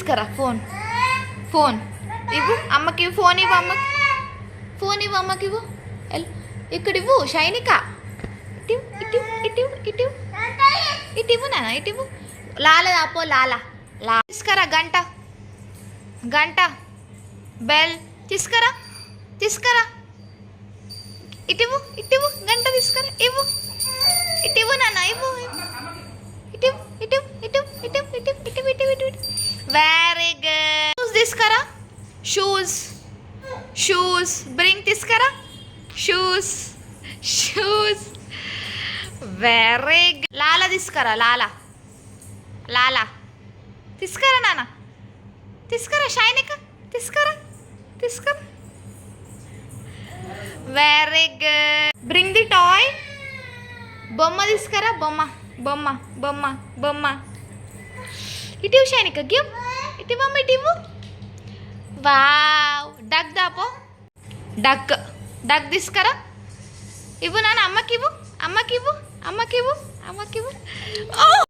తీసుకురా phone. Phone ఇవ్వు అమ్మకి, ఫోన్ ఇవ్వు అమ్మకి, ఫోన్ ఇవ్వు అమ్మకి ఇవ్వు. ఇక్కడ ఇవ్వు షైనిక, ఇటు ఇటు ఇటు ఇటు ఇటు ఇవ్వు నాన్న, ఇటు ఇవ్వు. లాల దాపో లాల లా తీసుకురా. గంట గంట బెల్ తీసుకురా, తీసుకురా. ఇటు ఇవ్వు, ఇటు ఇవ్వు, గంట తీసుకురా, ఇవ్వు. ఇటు ఇవ్వు నాన్న, ఇవ్వు. ఇటు ఇటు ఇటు ఇటు ఇటు ఇటు ఇటు ఇటు. Very good. షూస్ తీసుకురా, షూస్ షూస్ బ్రింగ్ తీసుకురా, shoes shoes. Very good. Lala తీసుకురా, లాల లాల తీసుకురా నాన్న, తీసుకురా. షైనిక తీసుకురా, తీసుకురా. Very good. Bring the toy. బొమ్మ తీసుకురా, బొమ్మ బొమ్మ బొమ్మ బొమ్మ. ఇటు షైనిక గివ్, ఇటు బొమ్మ, ఇటు ఇవ్వు. వావ్. డక్ దాపో, డక్ డక్ తీసుకురా, ఇవ్వు నాన్న అమ్మకి ఇవ్వు, అమ్మకి ఇవ్వు, అమ్మకి ఇవ్వు.